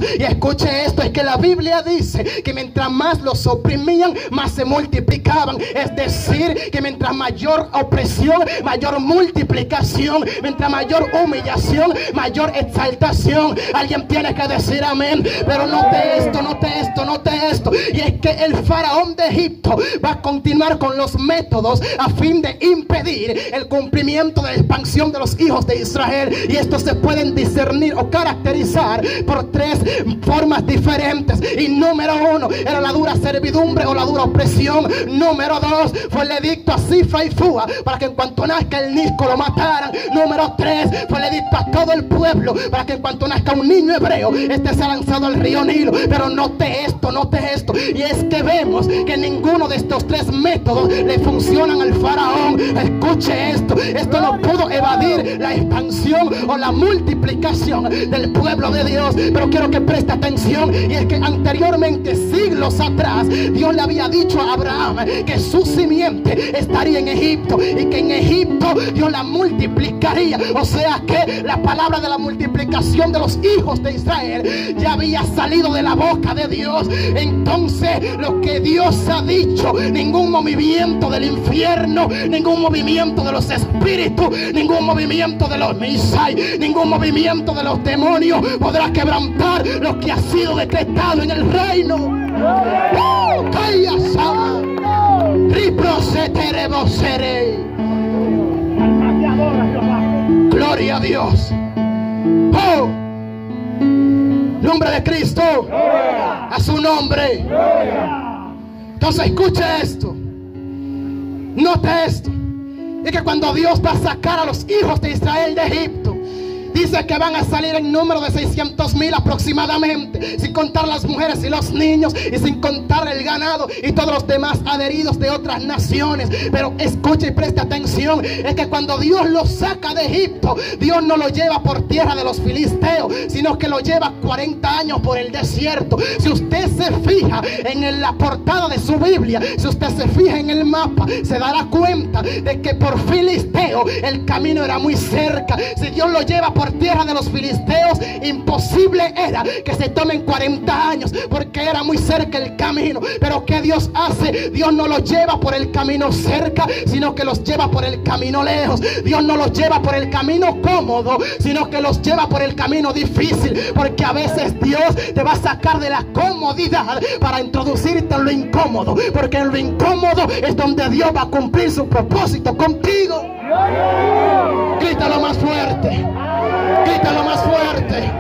Dios. Y escuche esto, es que la Biblia dice que mientras más los oprimían, más se multiplicaban. Es decir, que mientras mayor opresión, mayor multiplicación. Mientras mayor humillación, mayor exaltación. Alguien tiene que decir amén. Pero note esto, note esto, note esto. Y es que el faraón de Egipto va a continuar con los métodos a fin de impedir el cumplimiento de la expansión de los hijos de Israel. Y estos se pueden discernir o caracterizar por tres formas diferentes. Y número uno era la dura servidumbre o la dura opresión. Número dos fue el edicto a Cifra y Fua para que en cuanto nazca el nisco lo mataran. Número tres fue el edicto a todo el pueblo para que en cuanto nazca un niño hebreo, este sea lanzado al río Nilo. Pero note esto, y es que vemos que ninguno de estos tres métodos le funcionan al faraón. Escuche esto, esto no pudo evadir la expansión o la multiplicación del pueblo de Dios. Pero quiero que preste atención, y es que anteriormente, siglos atrás, Dios le había dicho a Abraham que su simiente estaría en Egipto y que en Egipto Dios la multiplicaría. O sea que la palabra de la multiplicación de los hijos de Israel ya había salido de la boca de Dios. Entonces, lo que Dios ha dicho, ningún movimiento del infierno, ningún movimiento de los espíritus, ningún movimiento de los misai, ningún movimiento de los demonios podrá quebrantar lo que ha sido decretado en el reino. Gloria a Dios. Oh, nombre de Cristo. A su nombre. Entonces escuche esto, note esto, es que cuando Dios va a sacar a los hijos de Israel de Egipto, dice que van a salir en número de 600,000 aproximadamente, sin contar las mujeres y los niños, y sin contar el ganado y todos los demás adheridos de otras naciones. Pero escuche y preste atención, es que cuando Dios los saca de Egipto, Dios no lo lleva por tierra de los filisteos, sino que lo lleva 40 años por el desierto. Si usted se fija en la portada de su Biblia, si usted se fija en el mapa, se dará cuenta de que por filisteo el camino era muy cerca. Si Dios lo lleva por tierra de los filisteos, imposible era que se tomen 40 años, porque era muy cerca el camino. Pero ¿qué Dios hace? Dios no los lleva por el camino cerca, sino que los lleva por el camino lejos. Dios no los lleva por el camino cómodo, sino que los lleva por el camino difícil, porque a veces Dios te va a sacar de la comodidad para introducirte en lo incómodo, porque en lo incómodo es donde Dios va a cumplir su propósito contigo. Grítalo más fuerte. Grítalo más fuerte.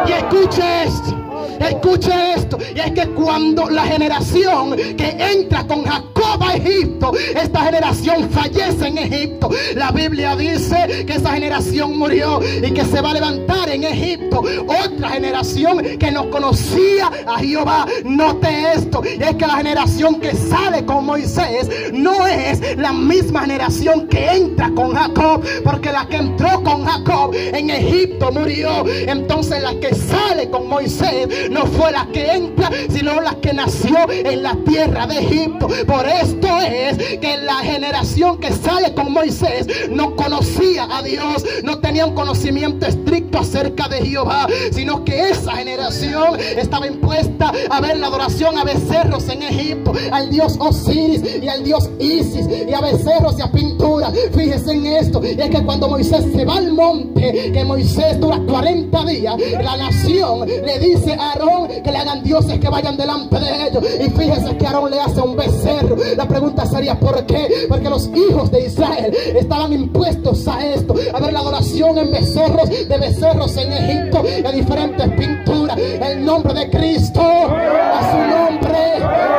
Y escuche esto, y es que cuando la generación que entra con Jacob a Egipto, esta generación fallece en Egipto. La Biblia dice que esa generación murió y que se va a levantar en Egipto otra generación que no conocía a Jehová. Note esto, y es que la generación que sale con Moisés no es la misma generación que entra con Jacob, porque la que entró con Jacob en Egipto murió. Entonces la que sale con Moisés no fue la que entra, sino la que nació en la tierra de Egipto. Por esto es que la generación que sale con Moisés no conocía a Dios, no tenía un conocimiento estricto acerca de Jehová, sino que esa generación estaba impuesta a ver la adoración a becerros en Egipto, al dios Osiris y al dios Isis, y a becerros y a pintura. Fíjese en esto, y es que cuando Moisés se va al monte, que Moisés dura 40 días, la nación le dice a Aarón que le hagan dioses que vayan delante de ellos. Y fíjese que Aarón le hace un becerro. La pregunta sería ¿por qué? Porque los hijos de Israel estaban impuestos a esto, a ver la adoración en becerros en Egipto, y a diferentes pinturas. El nombre de Cristo, a su nombre.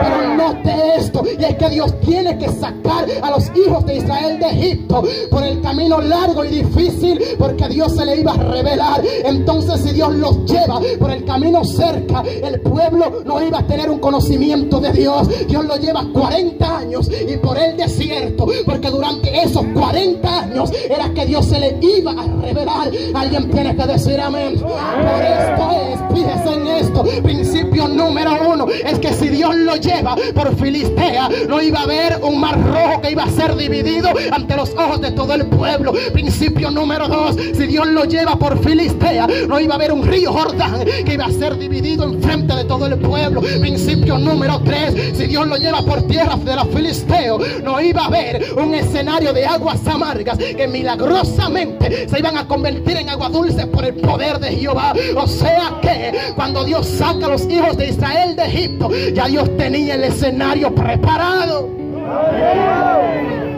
Pero note esto, y es que Dios tiene que sacar a los hijos de Israel de Egipto por el camino largo y difícil, porque Dios se le iba a revelar. Entonces, si Dios los lleva por el camino cerca, el pueblo no iba a tener un conocimiento de Dios. Dios lo lleva 40 años y por el desierto, porque durante esos 40 años era que Dios se le iba a revelar. Alguien tiene que decir amén. Por esto es, fíjese en esto, principio número 1, es que si Dios lo lleva por Filistea, no iba a haber un mar rojo que iba a ser dividido ante los ojos de todo el pueblo. Principio número 2, si Dios lo lleva por Filistea, no iba a haber un río Jordán que iba a ser dividido en frente de todo el pueblo. Principio número 3, si Dios lo lleva por tierras de los filisteos, no iba a haber un escenario de aguas amargas que milagrosamente se iban a convertir en agua dulce por el poder de Jehová. O sea que cuando Dios saca a los hijos de Israel de Egipto, ya Dios tenía el escenario preparado.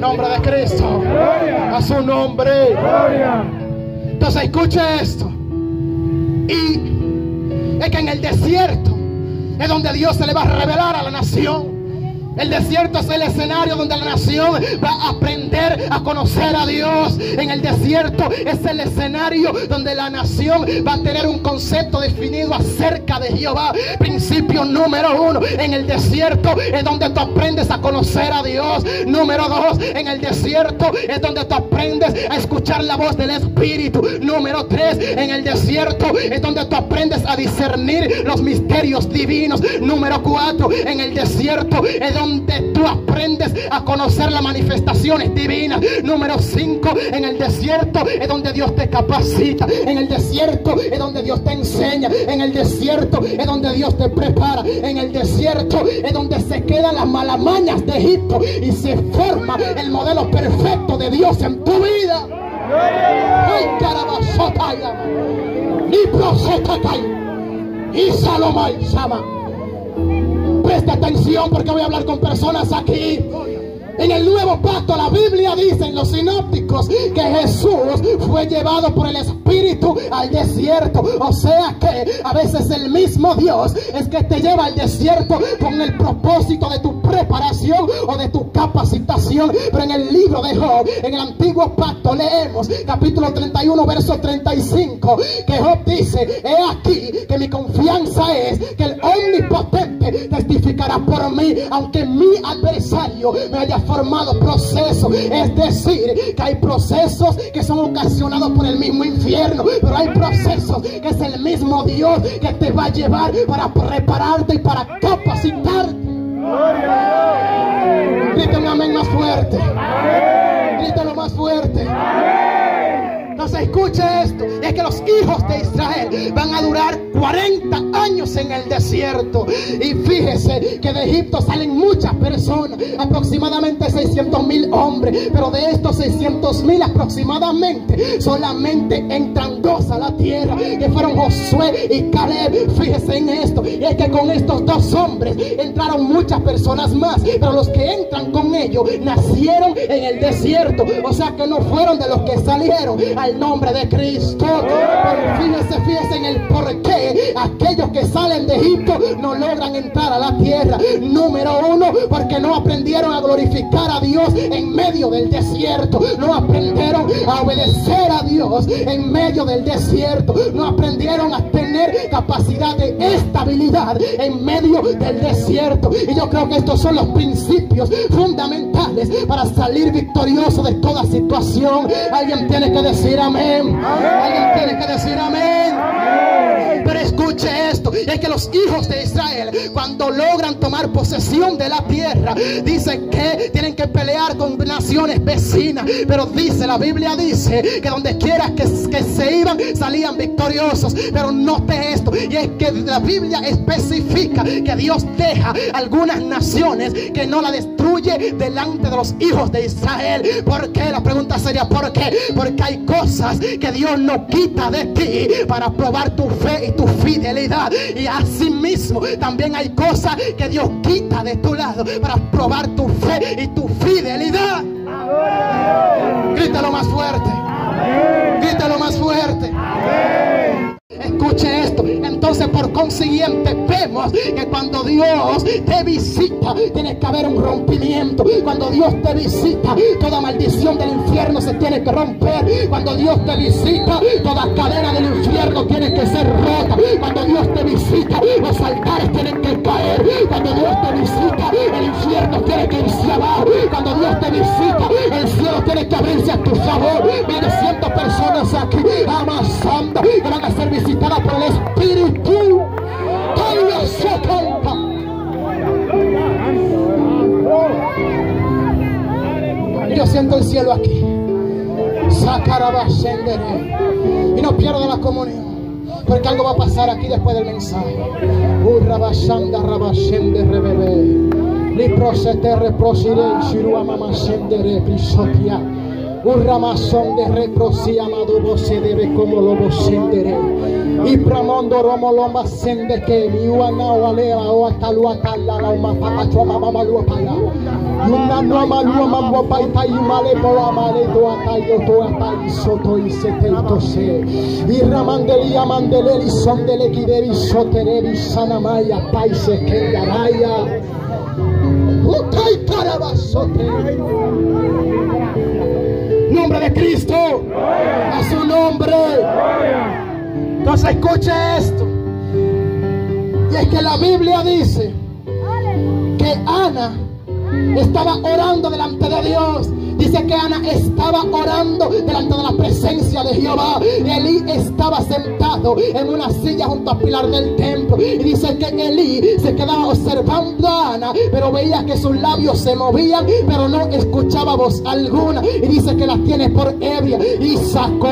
Nombre de Cristo, a su nombre. Entonces escuche esto. Y es que en el desierto es donde Dios se le va a revelar a la nación. El desierto es el escenario donde la nación va a aprender a conocer a Dios. En el desierto es el escenario donde la nación va a tener un concepto definido acerca de Jehová. Principio número 1, en el desierto es donde tú aprendes a conocer a Dios. Número 2, en el desierto es donde tú aprendes a escuchar la voz del Espíritu. Número 3, en el desierto es donde tú aprendes a discernir los misterios divinos. Número 4, en el desierto es donde tú aprendes a conocer las manifestaciones divinas. Número 5, en el desierto es donde Dios te capacita. En el desierto es donde Dios te enseña. En el desierto es donde Dios te prepara. En el desierto es donde se quedan las malamañas de Egipto y se forma el modelo perfecto de Dios en tu vida. Ay, carabasotaya, ni prosotatay, y salomay sama. Presta atención porque voy a hablar con personas aquí. En el nuevo pacto la Biblia dice en los sinópticos que Jesús fue llevado por el Espíritu al desierto. O sea que a veces el mismo Dios es que te lleva al desierto con el propósito de tu preparación o de tu capacitación. Pero en el libro de Job, en el antiguo pacto, leemos capítulo 31 verso 35, que Job dice: he aquí que mi confianza es que el Omnipotente testificará por mí, aunque mi adversario me haya formado proceso. Es decir, que hay procesos que son ocasionados por el mismo infierno, pero hay procesos que es el mismo Dios que te va a llevar para prepararte y para capacitarte. Griten un amén más fuerte. Grítalo más fuerte. Entonces escuche esto, es que los hijos de Israel van a durar 40 años en el desierto. Y fíjese que de Egipto salen muchas personas, aproximadamente 600,000 hombres, pero de estos 600,000 aproximadamente solamente entran 2 a la tierra, que fueron Josué y Caleb. Fíjese en esto, y es que con estos 2 hombres entraron muchas personas más, pero los que entran con ellos nacieron en el desierto, o sea que no fueron de los que salieron al nombre de Cristo. Pero fíjese en el por qué aquellos que salen de Egipto no logran entrar a la tierra. Número 1, porque no aprendieron a glorificar a Dios en medio del desierto. No aprendieron a obedecer a Dios en medio del desierto. No aprendieron a tener capacidad de estabilidad en medio del desierto. Y yo creo que estos son los principios fundamentales para salir victorioso de toda situación. Alguien tiene que decir amén. Alguien tiene que decir amén. Pero escuche esto, es que los hijos de Israel, cuando logran tomar posesión de la tierra, dicen que tienen que pelear con naciones vecinas. Pero dice, la Biblia dice que donde quiera que se iban, salían victoriosos. Pero note esto, y es que la Biblia especifica que Dios deja algunas naciones que no la destruye delante de los hijos de Israel. ¿Por qué? La pregunta sería ¿por qué? Porque hay cosas que Dios no quita de ti para probar tu fe y tu fidelidad. Y asimismo también hay cosas que Dios quita de tu lado para probar tu fe y tu fidelidad. Grítalo más fuerte. Grítalo más fuerte. Escuche esto. Entonces, por consiguiente, vemos que cuando Dios te visita, tiene que haber un rompimiento. Cuando Dios te visita, toda maldición del infierno se tiene que romper. Cuando Dios te visita, toda cadena del infierno tiene que ser rota. Cuando Dios te visita, los altares tienen que caer. Cuando Dios te visita, el infierno tiene que irse abajo. Cuando Dios te visita, el cielo tiene que abrirse a tu favor. Vienen 100 personas aquí amasando que van a ser visitadas por el Espíritu. cielo aquí. Y no pierda la comunión, porque algo va a pasar aquí después del mensaje. Un ramazón de reprosi amado vos se debe como lobo sendere. Y pramondo romo lomba sende que mi uana o alea o ataluata la la uma papacho mama lua pala. Yuna no malua mambo paita yumale pola male do atayo to atai soto y seteito se. Y ramandelia mandeleli sondele gidevi soterevi sanamaya paise que garaya. Utai carabasote. Nombre de Cristo, a su nombre. Entonces escuche esto. Y es que la Biblia dice que Ana estaba orando delante de Dios. Dice que Ana estaba orando delante de la presencia de Jehová. Elí estaba sentado en una silla junto al pilar del templo. Y dice que Elí se quedaba observando a Ana, pero veía que sus labios se movían, pero no escuchaba voz alguna. Y dice que la tiene por ebria. Y sacó,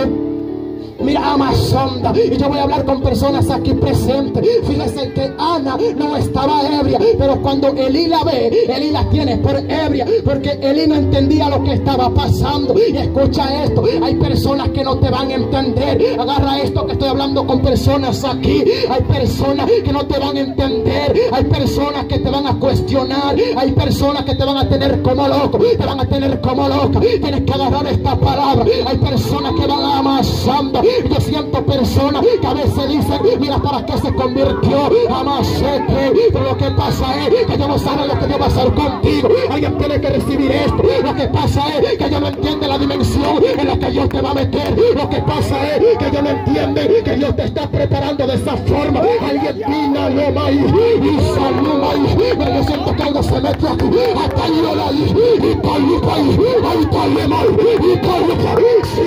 mira, Amazonda. Y yo voy a hablar con personas aquí presentes. Fíjense que Ana no estaba ebria, pero cuando Elí la ve, Elí la tiene por ebria, porque Elí no entendía lo que estaba pasando. Y escucha esto, hay personas que no te van a entender. Agarra esto, que estoy hablando con personas aquí. Hay personas que no te van a entender. Hay personas que te van a cuestionar. Hay personas que te van a tener como loco, te van a tener como loca. Tienes que agarrar esta palabra. Hay personas que van a Amazonda. Yo siento personas que a veces dicen, mira, ¿para qué se convirtió? Amasete. Pero lo que pasa es que ellos no saben lo que Dios va a hacer contigo. Alguien tiene que recibir esto. Lo que pasa es que ellos no entienden la dimensión en la que Dios te va a meter. Lo que pasa es que ellos no entienden que Dios te está preparando de esa forma. Alguien pina lo maíz y salud maíz. Pero yo siento que algo se mete aquí. Hasta yo la y país, país, ahí tal mal, y tal, sí,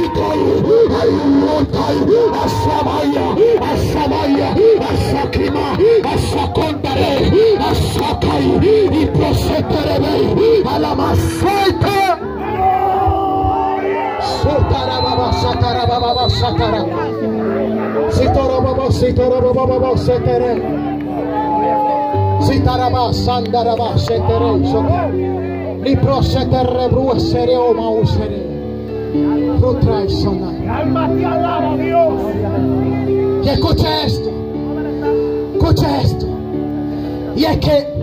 Asamaya, Asamaya, Asakima, Asakondare, Asakai, y Proseterebe, Alamaseta. Sotara baba, satara baba, satara. Sitoro baba, setere. Sitaraba, sandaraba, setere. Ni prosetere, bruesere o mausere. Alma te alaba, Dios. Y escucha esto. Escucha esto. Y es que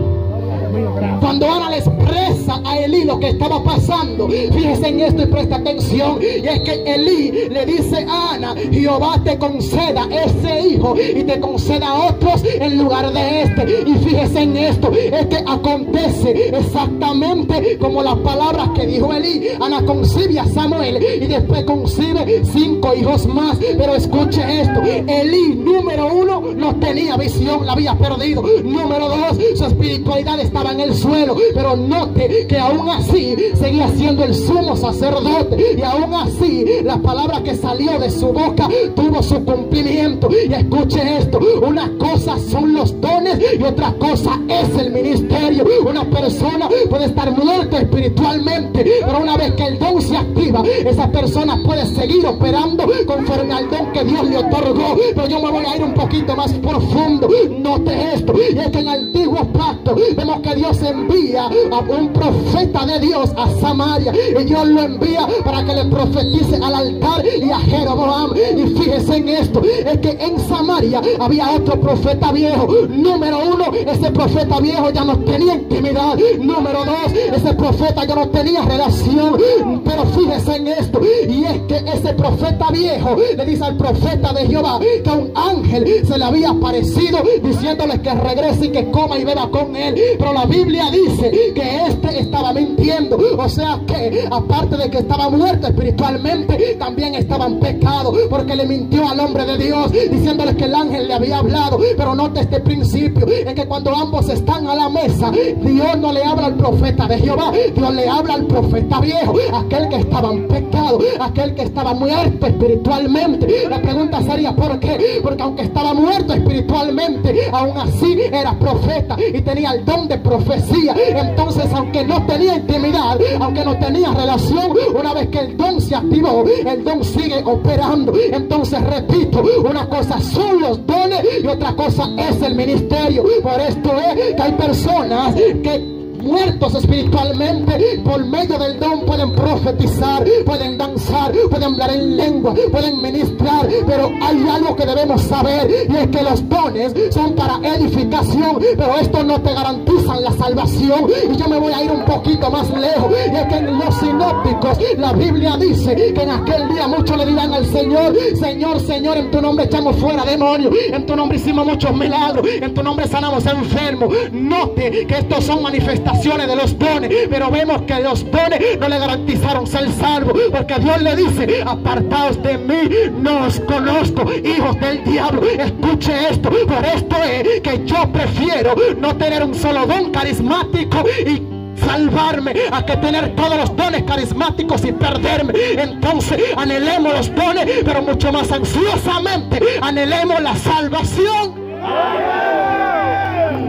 cuando Ana le expresa a Elí lo que estaba pasando, fíjese en esto y presta atención. Y es que Elí le dice a Ana: Jehová te conceda ese hijo y te conceda otros en lugar de este. Y fíjese en esto, es que acontece exactamente como las palabras que dijo Elí. Ana concibe a Samuel y después concibe 5 hijos más. Pero escuche esto, Elí, número 1, no tenía visión, la había perdido. Número 2, su espiritualidad estaba en el suelo. Pero note que aún así seguía siendo el sumo sacerdote, y aún así la palabra que salió de su boca tuvo su cumplimiento. Y escuche esto, una cosa son los dones y otra cosa es el ministerio. Una persona puede estar muerta espiritualmente, pero una vez que el don se activa, esa persona puede seguir operando conforme al don que Dios le otorgó. Pero yo me voy a ir un poquito más profundo. Note esto, y es que en el antiguo pacto vemos que Dios envía a un profeta de Dios a Samaria, y Dios lo envía para que le profetice al altar y a Jeroboam. Y fíjese en esto, es que en Samaria había otro profeta viejo. Número 1, ese profeta viejo ya no tenía intimidad. Número 2, ese profeta ya no tenía relación. Pero fíjese en esto, y es que ese profeta viejo le dice al profeta de Jehová que un ángel se le había aparecido diciéndole que regrese y que coma y beba con él. Pero la Biblia dice que este estaba mintiendo. O sea que aparte de que estaba muerto espiritualmente, también estaba en pecado, porque le mintió al hombre de Dios diciéndole que el ángel le había hablado. Pero note este principio, es que cuando ambos están a la mesa, Dios no le habla al profeta de Jehová, Dios le habla al profeta viejo, aquel que estaba en pecado, aquel que estaba muerto espiritualmente. La pregunta sería ¿por qué? Porque aunque estaba muerto espiritualmente, aún así era profeta y tenía el don de profecía. Entonces, aunque no tenía intimidad, aunque no tenía relación, una vez que el don se activó, el don sigue operando. Entonces, repito, una cosa son los dones y otra cosa es el ministerio. Por esto es que hay personas que muertos espiritualmente, por medio del don pueden profetizar, pueden danzar, pueden hablar en lengua, pueden ministrar. Pero hay algo que debemos saber, y es que los dones son para edificación, pero estos no te garantizan la salvación. Y yo me voy a ir un poquito más lejos, y es que en los sinópticos la Biblia dice que en aquel día muchos le dirán al Señor: Señor, Señor, en tu nombre echamos fuera demonios, en tu nombre hicimos muchos milagros, en tu nombre sanamos enfermos. Note que estos son manifestaciones de los dones, pero vemos que los dones no le garantizaron ser salvo, porque Dios le dice: apartaos de mí, no os conozco, hijos del diablo. Escuche esto, por esto es que yo prefiero no tener un solo don carismático y salvarme, a que tener todos los dones carismáticos y perderme. Entonces anhelemos los dones, pero mucho más ansiosamente anhelemos la salvación.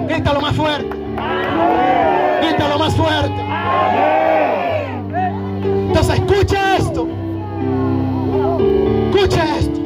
Grítalo más fuerte. Grítalo más fuerte. Entonces escucha esto. Escucha esto.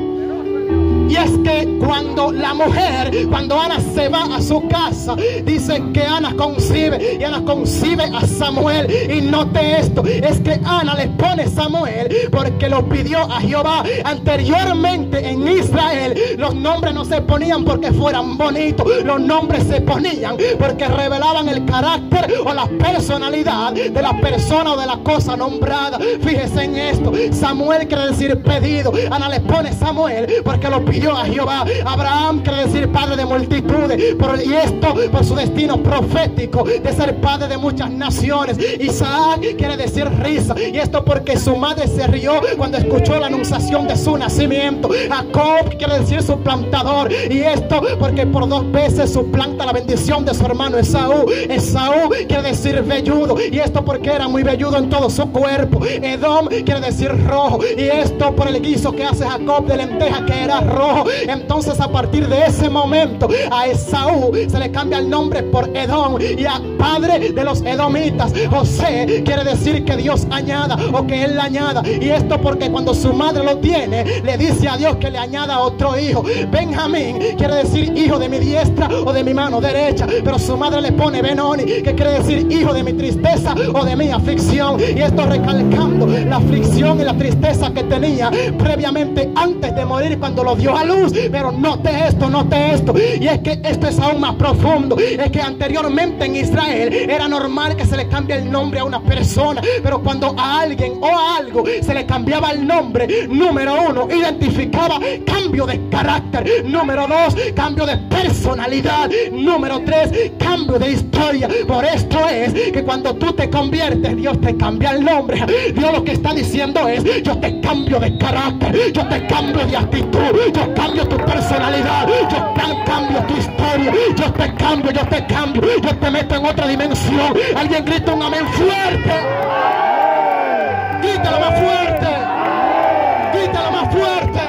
Y es que cuando la mujer, cuando Ana se va a su casa, dice que Ana concibe, y Ana concibe a Samuel. Y note esto, es que Ana le pone Samuel porque lo pidió a Jehová. Anteriormente en Israel los nombres no se ponían porque fueran bonitos, los nombres se ponían porque revelaban el carácter o la personalidad de la persona o de la cosa nombrada. Fíjese en esto, Samuel quiere decir pedido. Ana le pone Samuel porque lo pidió a Jehová. Abraham quiere decir padre de multitudes, y esto por su destino profético de ser padre de muchas naciones. Isaac quiere decir risa, y esto porque su madre se rió cuando escuchó la anunciación de su nacimiento. Jacob quiere decir suplantador, y esto porque por 2 veces suplanta la bendición de su hermano Esaú. Esaú quiere decir velludo, y esto porque era muy velludo en todo su cuerpo. Edom quiere decir rojo, y esto por el guiso que hace Jacob de lenteja, que era rojo. Entonces a partir de ese momento a Esaú se le cambia el nombre por Edom, y a padre de los edomitas. José quiere decir que Dios añada, o que él le añada, y esto porque cuando su madre lo tiene le dice a Dios que le añada otro hijo. Benjamín quiere decir hijo de mi diestra o de mi mano derecha, pero su madre le pone Benoni, que quiere decir hijo de mi tristeza o de mi aflicción, y esto recalcando la aflicción y la tristeza que tenía previamente antes de morir cuando lo dio a luz. Pero note esto, y es que esto es aún más profundo. Es que anteriormente en Israel era normal que se le cambie el nombre a una persona, pero cuando a alguien o a algo se le cambiaba el nombre, número 1, identificaba cambio de carácter, número 2, cambio de personalidad, número 3, cambio de historia. Por esto es que cuando tú te conviertes, Dios te cambia el nombre. Dios lo que está diciendo es: yo te cambio de carácter, yo te cambio de actitud, yo cambio tu personalidad, yo cambio tu historia, yo te cambio, yo te meto en otra dimensión. Alguien grita un amén fuerte. Grítalo más fuerte. Grítalo más fuerte.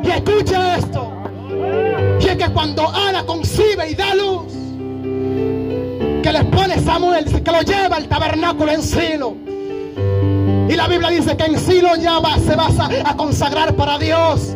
Y escucha esto, y es que cuando Ana concibe y da luz, que les pone Samuel, dice que lo lleva al tabernáculo en Silo. Y la Biblia dice que en Silo ya se va a consagrar para Dios.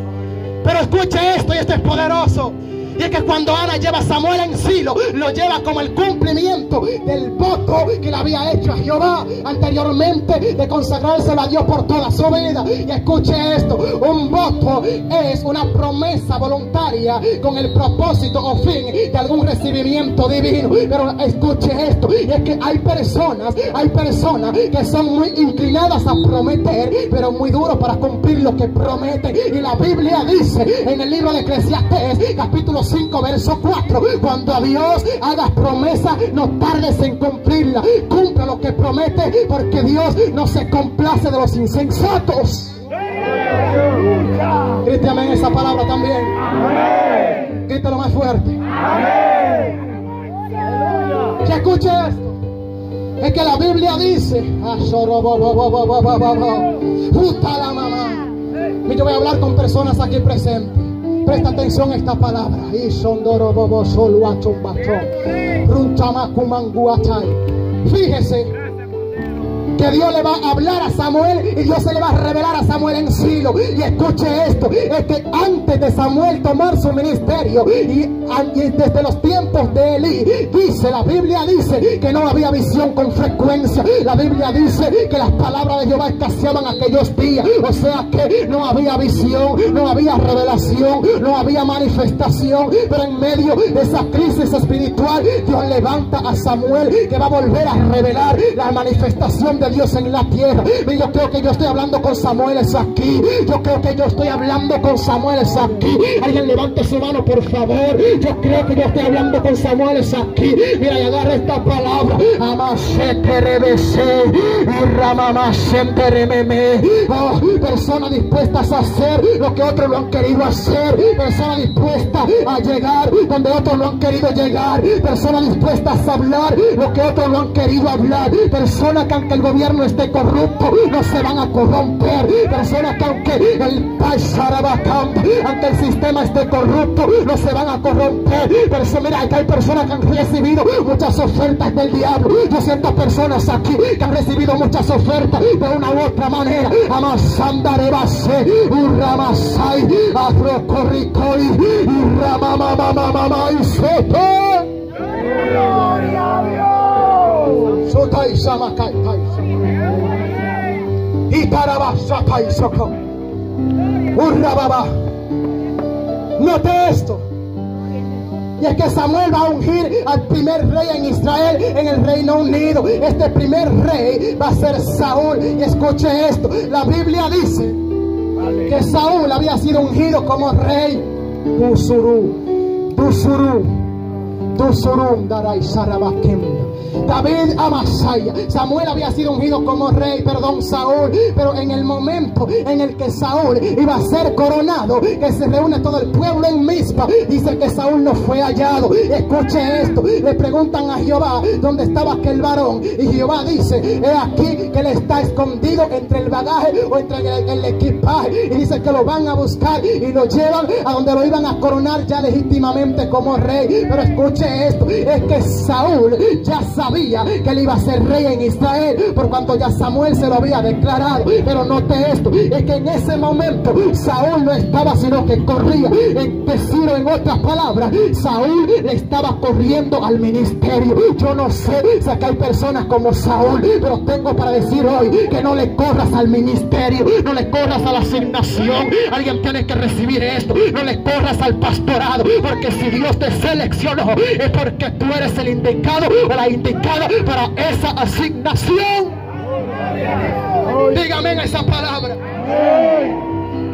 Pero escuche esto, y esto es poderoso. Y es que cuando Ana lleva a Samuel en Silo, lo lleva como el cumplimiento del voto que le había hecho a Jehová anteriormente, de consagrárselo a Dios por toda su vida. Y escuche esto, un voto es una promesa voluntaria con el propósito o fin de algún recibimiento divino. Pero escuche esto, y es que hay personas que son muy inclinadas a prometer, pero muy duros para cumplir lo que prometen. Y la Biblia dice en el libro de Eclesiastés, capítulo 5, verso 4: cuando a Dios hagas promesa, no tardes en cumplirla. Cumple lo que promete, porque Dios no se complace de los insensatos. Grite amén esa palabra también. Grítalo más fuerte. Que escuche esto, es que la Biblia dice: y yo voy a hablar con personas aquí presentes. Presta atención a esta palabra. Fíjese que Dios le va a hablar a Samuel y Dios se le va a revelar a Samuel en Silo. Y escuche esto, es que antes de Samuel tomar su ministerio y desde los tiempos de Elí, la Biblia dice que no había visión con frecuencia. La Biblia dice que las palabras de Jehová escaseaban aquellos días. O sea que no había visión, no había revelación, no había manifestación. Pero en medio de esa crisis espiritual, Dios levanta a Samuel, que va a volver a revelar la manifestación de Dios en la tierra. Y yo creo que yo estoy hablando con Samuel aquí. Yo creo que yo estoy hablando con Samuel aquí. Alguien levante su mano, por favor. Yo creo que yo estoy hablando con Samuel aquí. Mira, y agarra esta palabra. Oh, personas dispuestas a hacer lo que otros lo han querido hacer. Personas dispuestas a llegar donde otros lo han querido llegar. Personas dispuestas a hablar lo que otros lo han querido hablar. Personas que aunque el gobierno esté corrupto, no se van a corromper. Personas que aunque aunque el sistema esté corrupto, no se van a corromper. Pero mira, que hay personas que han recibido muchas ofertas del diablo. Yo siento personas aquí que han recibido muchas ofertas de una u otra manera. Amasandarebase, Urramasai, Afrocorricoi, Urramamamamamamai, Soto. Gloria a Dios. Sotai Samakai, Itarabashakai Soko, Urrababa. Note esto. Y es que Samuel va a ungir al primer rey en Israel, en el Reino Unido. Este primer rey va a ser Saúl. Y escuche esto, la Biblia dice que Saúl había sido ungido como rey. David Amasaya, Samuel había sido ungido como rey, Saúl. Pero en el momento en el que Saúl iba a ser coronado, que se reúne todo el pueblo en Mizpa, dice que Saúl no fue hallado. Escuche esto, le preguntan a Jehová dónde estaba aquel varón, y Jehová dice: he aquí que él está escondido entre el bagaje o entre el equipaje. Y dice que lo van a buscar y lo llevan a donde lo iban a coronar ya legítimamente como rey. Pero escuche esto, es que Saúl ya sabía que él iba a ser rey en Israel, por cuanto ya Samuel se lo había declarado. Pero note esto, es que en ese momento Saúl no estaba, sino que corría. En otras palabras, Saúl le estaba corriendo al ministerio. Yo no sé si acá hay personas como Saúl, pero tengo para decir hoy que no le corras al ministerio, no le corras a la asignación. Alguien tiene que recibir esto. No le corras al pastorado, porque si Dios te seleccionó, es porque tú eres el indicado o la indicada para esa asignación. Dígame en esa palabra.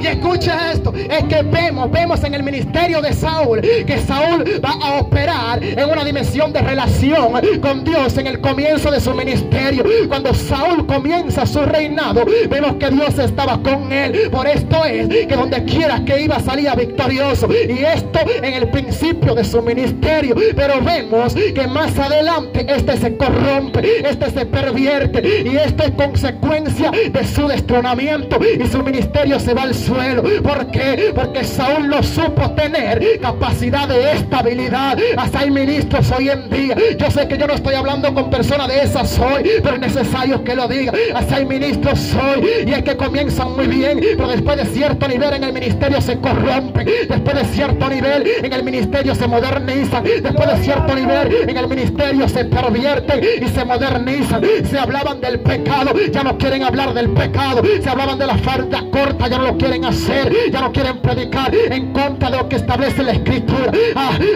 Y escucha esto, es que vemos en el ministerio de Saúl que Saúl va a operar en una dimensión de relación con Dios en el comienzo de su ministerio. Cuando Saúl comienza su reinado, vemos que Dios estaba con él. Por esto es que donde quiera que iba salía victorioso. Y esto en el principio de su ministerio. Pero vemos que más adelante este se corrompe, este se pervierte, y esto es consecuencia de su destronamiento, y su ministerio se va al suelo. ¿Por qué? Porque Saúl no supo tener capacidad de estabilidad. Hasta hay ministros hoy en día. Yo sé que yo no estoy hablando con personas de esas hoy, pero es necesario que lo diga. Hasta hay ministros hoy, y es que comienzan muy bien, pero después de cierto nivel en el ministerio se corrompen. Después de cierto nivel en el ministerio se modernizan. Después de cierto nivel en el ministerio se pervierten y se modernizan. Se hablaban del pecado, ya no quieren hablar del pecado. Se hablaban de la falda corta, ya no lo quieren hacer, ya no quieren predicar en contra de lo que establece la Escritura.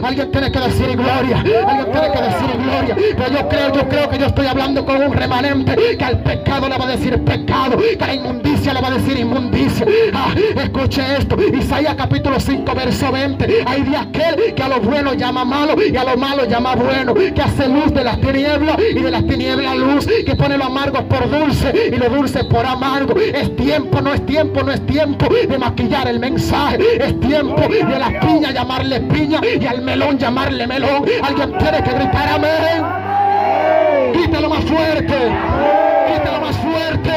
Alguien tiene que decir gloria, alguien tiene que decir gloria. Pero yo creo que yo estoy hablando con un remanente que al pecado le va a decir pecado, que a la inmundicia le va a decir inmundicia. Escuche esto, Isaías capítulo 5 verso 20. Hay de aquel que a lo bueno llama malo y a lo malo llama bueno, que hace luz de las tinieblas y de las tinieblas luz, que pone lo amargo por dulce y lo dulce por amargo. Es tiempo, no es tiempo, no es tiempo de maquillar el mensaje. Es tiempo de la piña llamarle piña y al melón llamarle melón. Alguien tiene que gritar amén. Grítalo más fuerte, grítalo más fuerte.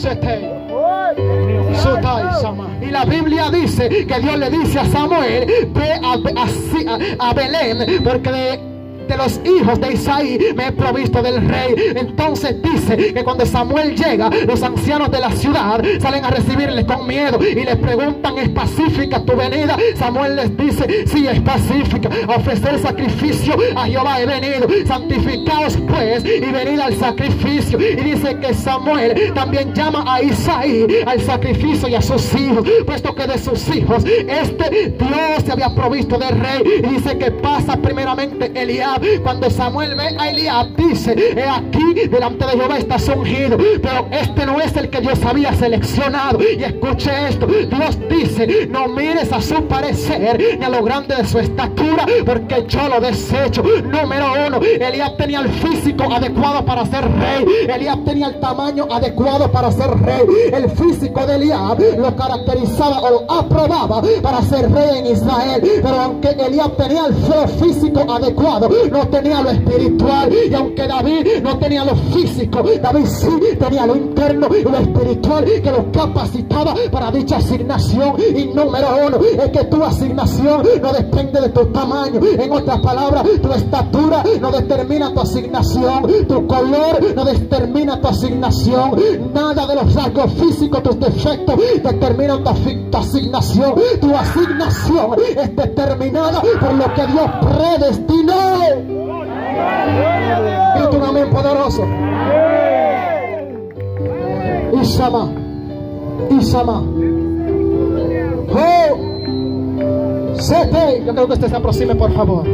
Sete. Y la Biblia dice que Dios le dice a Samuel: ve a Belén, porque de los hijos de Isaí me he provisto del rey. Entonces dice que cuando Samuel llega, los ancianos de la ciudad salen a recibirle con miedo y les preguntan: ¿es pacífica tu venida? Samuel les dice: sí, es pacífica. A ofrecer sacrificio a Jehová he venido. Santificaos pues y venid al sacrificio. Y dice que Samuel también llama a Isaí al sacrificio y a sus hijos, puesto que de sus hijos Dios se había provisto del rey. Y dice que pasa primeramente Eliab. Cuando Samuel ve a Eliab, dice: he aquí delante de Jehová estás ungido, pero este no es el que Dios había seleccionado. Y escuche esto: Dios dice: no mires a su parecer ni a lo grande de su estatura, porque yo lo desecho. Número uno, Eliab tenía el físico adecuado para ser rey. Eliab tenía el tamaño adecuado para ser rey. El físico de Eliab lo caracterizaba o lo aprobaba para ser rey en Israel. Pero aunque Eliab tenía el físico adecuado, no tenía lo espiritual. Y aunque David no tenía lo físico, David sí tenía lo interno y lo espiritual que lo capacitaba para dicha asignación. Y número uno es que tu asignación no depende de tu tamaño. En otras palabras, tu estatura no determina tu asignación, tu color no determina tu asignación, nada de los rasgos físicos, tus defectos determinan tu asignación. Tu asignación es determinada por lo que Dios predestinó. Y tu amén poderoso. Isama. Oh, Sete. Yo creo que usted se aproxime, por favor.